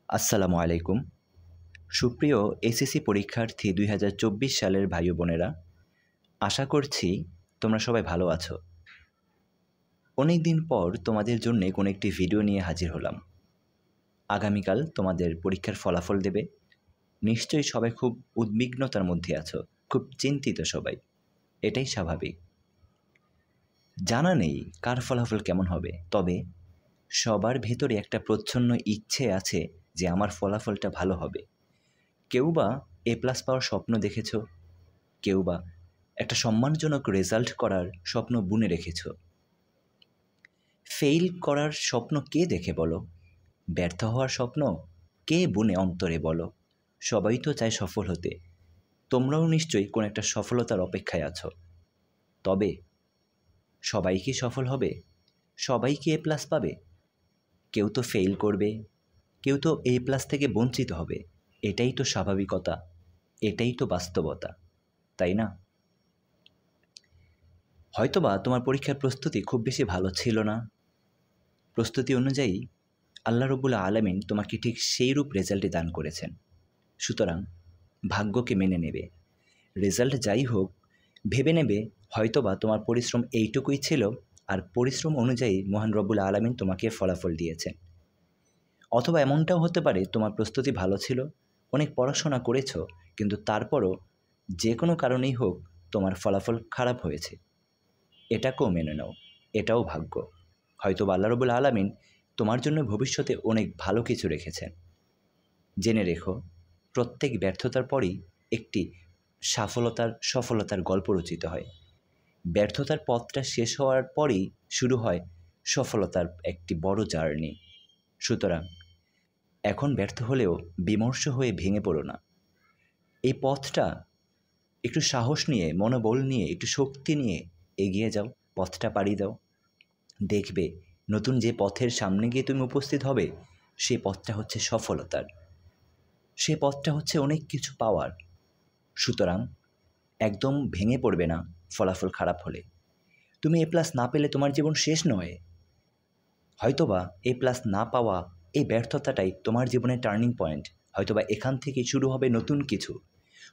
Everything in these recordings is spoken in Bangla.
আসসালামু আলাইকুম। সুপ্রিয় এসএসসি পরীক্ষার্থী ২০২৪ সালের ভাই ও বোনেরা, আশা করছি তোমরা সবাই ভালো আছো। অনেক দিন পর তোমাদের জন্যে কোনো একটি ভিডিও নিয়ে হাজির হলাম। আগামীকাল তোমাদের পরীক্ষার ফলাফল দেবে। নিশ্চয়ই সবাই খুব উদ্বিগ্নতার মধ্যে আছো, খুব চিন্তিত সবাই। এটাই স্বাভাবিক। জানা নেই কার ফলাফল কেমন হবে, তবে সবার ভেতরে একটা প্রচ্ছন্ন ইচ্ছে আছে যে আমার ফলাফলটা ভালো হবে। কেউ বা A+ পাওয়ার স্বপ্ন দেখেছ, কেউ বা একটা সম্মানজনক রেজাল্ট করার স্বপ্ন বুনে রেখেছ। ফেইল করার স্বপ্ন কে দেখে বলো? ব্যর্থ হওয়ার স্বপ্ন কে বুনে অন্তরে বলো? সবাই তো চায় সফল হতে। তোমরাও নিশ্চয়ই কোনো একটা সফলতার অপেক্ষায় আছো। তবে সবাই কি সফল হবে? সবাই কি A+ পাবে? কেউ তো ফেইল করবে, কেউ তো A+ থেকে বঞ্চিত হবে। এটাই তো স্বাভাবিকতা, এটাই তো বাস্তবতা, তাই না? হয়তোবা তোমার পরীক্ষার প্রস্তুতি খুব বেশি ভালো ছিল না। প্রস্তুতি অনুযায়ী আল্লাহ রব্বুল আলামিন তোমাকে ঠিক সেইরূপ রেজাল্টই দান করেছেন। সুতরাং ভাগ্যকে মেনে নেবে। রেজাল্ট যাই হোক, ভেবে নেবে হয়তোবা তোমার পরিশ্রম এইটুকুই ছিল, আর পরিশ্রম অনুযায়ী মহান রব্বুল আলামিন তোমাকে ফলাফল দিয়েছেন। অথবা এমনটাও হতে পারে তোমার প্রস্তুতি ভালো ছিল, অনেক পড়াশোনা করেছো, কিন্তু তারপরও যে কোনো কারণেই হোক তোমার ফলাফল খারাপ হয়েছে। এটাকেও মেনে নাও, এটাও ভাগ্য। হয়তোবা আল্লাহ রব্বুল আলামিন তোমার জন্য ভবিষ্যতে অনেক ভালো কিছু রেখেছেন। জেনে রেখো, প্রত্যেক ব্যর্থতার পরই একটি সফলতার গল্প রচিত হয়। ব্যর্থতার পথটা শেষ হওয়ার পরই শুরু হয় সফলতার একটি বড় জার্নি। সুতরাং এখন ব্যর্থ হলেও বিমর্ষ হয়ে ভেঙে পড়ো না। এই পথটা একটু সাহস নিয়ে, মনোবল নিয়ে, একটু শক্তি নিয়ে এগিয়ে যাও, পথটা পাড়ি দাও। দেখবে নতুন যে পথের সামনে গিয়ে তুমি উপস্থিত হবে, সে পথটা হচ্ছে সফলতার, সে পথটা হচ্ছে অনেক কিছু পাওয়ার। সুতরাং একদম ভেঙে পড়বে না ফলাফল খারাপ হলে। তুমি A+ না পেলে তোমার জীবন শেষ নয়। হয়তোবা A+ না পাওয়া এই ব্যর্থতাটাই তোমার জীবনের টার্নিং পয়েন্ট। হয়তোবা এখান থেকে শুরু হবে নতুন কিছু।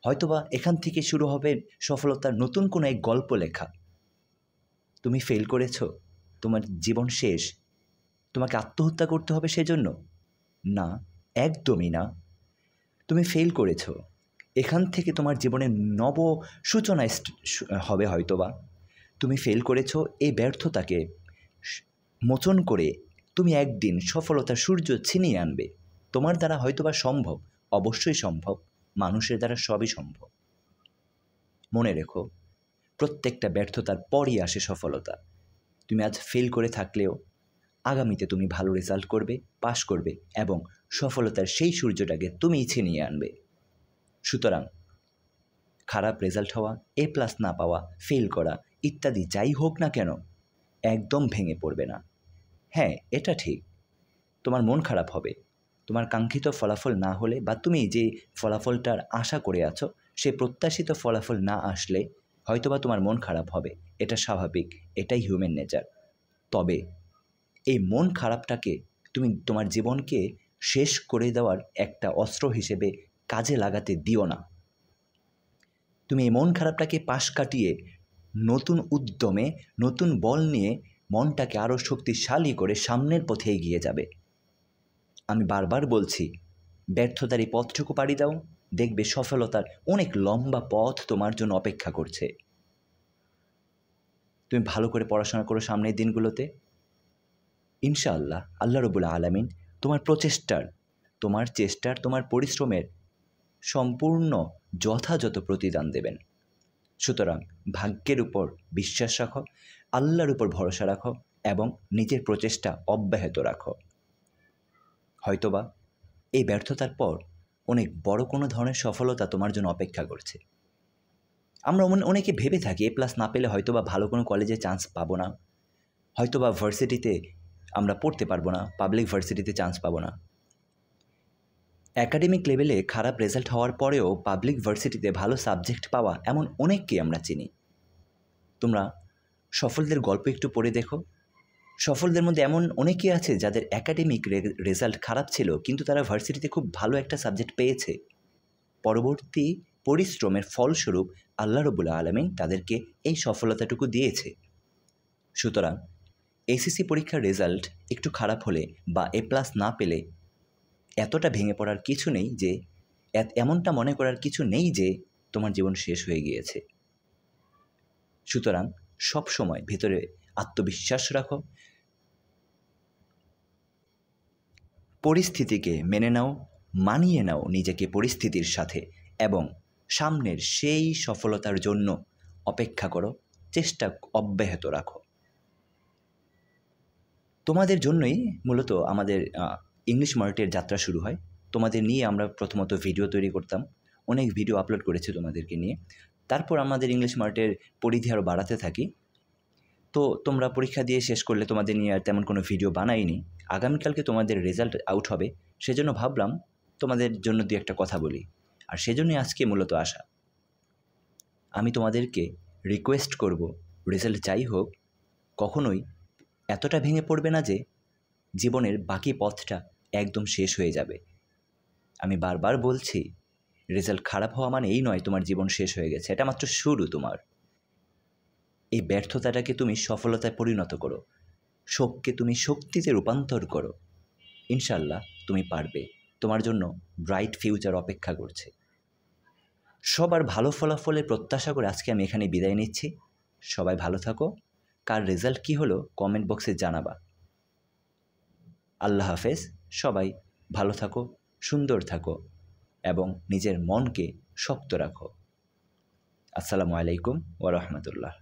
হয়তোবা এখান থেকে শুরু হবে সফলতার নতুন কোনো এক গল্প লেখা। তুমি ফেল করেছো, তোমার জীবন শেষ, তোমাকে আত্মহত্যা করতে হবে সেজন্য? না, একদমই না। তুমি ফেল করেছো, এখান থেকে তোমার জীবনের নব সূচনা হবে হয়তোবা। তুমি ফেল করেছো, এই ব্যর্থতাকে মোচন করে তুমি একদিন সফলতার সূর্য ছিনিয়ে আনবে। তোমার দ্বারা হয়তোবা সম্ভব, অবশ্যই সম্ভব, মানুষের দ্বারা সবই সম্ভব। মনে রেখো, প্রত্যেকটা ব্যর্থতার পরই আসে সফলতা। তুমি আজ ফেল করে থাকলেও আগামীতে তুমি ভালো রেজাল্ট করবে, পাশ করবে এবং সফলতার সেই সূর্যটাকে তুমিই ছিনিয়ে আনবে। সুতরাং খারাপ রেজাল্ট হওয়া, A+ না পাওয়া, ফেল করা ইত্যাদি যাই হোক না কেন, একদম ভেঙে পড়বে না। হ্যাঁ, এটা ঠিক, তোমার মন খারাপ হবে। তোমার কাঙ্ক্ষিত ফলাফল না হলে, বা তুমি যে ফলাফলটার আশা করে আছো সে প্রত্যাশিত ফলাফল না আসলে হয়তোবা তোমার মন খারাপ হবে। এটা স্বাভাবিক, এটাই হিউম্যান নেচার। তবে এই মন খারাপটাকে তুমি তোমার জীবনকে শেষ করে দেওয়ার একটা অস্ত্র হিসেবে কাজে লাগাতে দিও না। তুমি এই মন খারাপটাকে পাশ কাটিয়ে নতুন উদ্যমে, নতুন বল নিয়ে মনটাকে আরও শক্তিশালী করে সামনের পথে এগিয়ে যাবে। আমি বারবার বলছি, ব্যর্থতার এই পথটুকু পাড়ি দাও, দেখবে সফলতার অনেক লম্বা পথ তোমার জন্য অপেক্ষা করছে। তুমি ভালো করে পড়াশোনা করো সামনের দিনগুলোতে। ইনশাআল্লাহ আল্লাহ রব্বুল আলামিন তোমার প্রচেষ্টার, তোমার পরিশ্রমের সম্পূর্ণ যথাযথ প্রতিদান দেবেন। সুতরাং ভাগ্যের উপর বিশ্বাস রাখো, আল্লাহর উপর ভরসা রাখো এবং নিজের প্রচেষ্টা অব্যাহত রাখো। হয়তোবা এই ব্যর্থতার পর অনেক বড় কোনো ধরনের সফলতা তোমার জন্য অপেক্ষা করছে। আমরা অনেকে ভেবে থাকি A+ না পেলে হয়তোবা ভালো কোনো কলেজে চান্স পাবো না, হয়তোবা ভার্সিটিতে আমরা পড়তে পারবো না, পাবলিক ভার্সিটিতে চান্স পাবো না। অ্যাকাডেমিক লেভেলে খারাপ রেজাল্ট হওয়ার পরেও পাবলিক ভার্সিটিতে ভালো সাবজেক্ট পাওয়া এমন অনেককেই আমরা চিনি। তোমরা সফলদের গল্প একটু পড়ে দেখো। সফলদের মধ্যে এমন অনেকেই আছে যাদের একাডেমিক রেজাল্ট খারাপ ছিল, কিন্তু তারা ভার্সিটিতে খুব ভালো একটা সাবজেক্ট পেয়েছে। পরবর্তী পরিশ্রমের ফলস্বরূপ আল্লাহ রাব্বুল আলামিন তাদেরকে এই সফলতাটুকু দিয়েছে। সুতরাং এসএসসি পরীক্ষার রেজাল্ট একটু খারাপ হলে বা এ প্লাস না পেলে এতটা ভেঙে পড়ার কিছু নেই, যে এমনটা মনে করার কিছু নেই যে তোমার জীবন শেষ হয়ে গিয়েছে। সুতরাং সব সময় ভেতরে আত্মবিশ্বাস রাখো, পরিস্থিতিকে মেনে নাও, মানিয়ে নাও নিজেকে পরিস্থিতির সাথে, এবং সামনের সেই সফলতার জন্য অপেক্ষা করো, চেষ্টা অব্যাহত রাখো। তোমাদের জন্যই মূলত আমাদের ইংলিশ মার্টের যাত্রা শুরু হয়। তোমাদের নিয়ে আমরা প্রথমত ভিডিও তৈরি করতাম, অনেক ভিডিও আপলোড করেছি তোমাদেরকে নিয়ে। তারপর আমাদের ইংলিশ মার্টের পরিধি আরও বাড়াতে থাকি। তো তোমরা পরীক্ষা দিয়ে শেষ করলে তোমাদের নিয়ে আর তেমন কোনো ভিডিও বানাইনি। আগামীকালকে তোমাদের রেজাল্ট আউট হবে, সেজন্য ভাবলাম তোমাদের জন্য দু একটা কথা বলি, আর সেজন্যই আজকে মূলত আসা। আমি তোমাদেরকে রিকোয়েস্ট করব, রেজাল্ট যাই হোক কখনোই এতটা ভেঙে পড়বে না যে জীবনের বাকি পথটা একদম শেষ হয়ে যাবে। আমি বারবার বলছি, রেজাল্ট খারাপ হওয়া মানে এই নয় তোমার জীবন শেষ হয়ে গেছে, এটা মাত্র শুরু। তোমার এই ব্যর্থতাটাকে তুমি সফলতায় পরিণত করো, শোককে তুমি শক্তিতে রূপান্তর করো। ইনশাল্লাহ তুমি পারবে, তোমার জন্য ব্রাইট ফিউচার অপেক্ষা করছে। সবার ভালো ফলাফলের প্রত্যাশা করে আজকে আমি এখানে বিদায় নিচ্ছি। সবাই ভালো থাকো। কার রেজাল্ট কী হলো কমেন্ট বক্সে জানাবা। আল্লাহ হাফেজ। সবাই ভালো থাকো, সুন্দর থাকো, এবং নিজের মনকে শক্ত রাখো। আসসালামু আলাইকুম ওয়া রাহমাতুল্লাহ।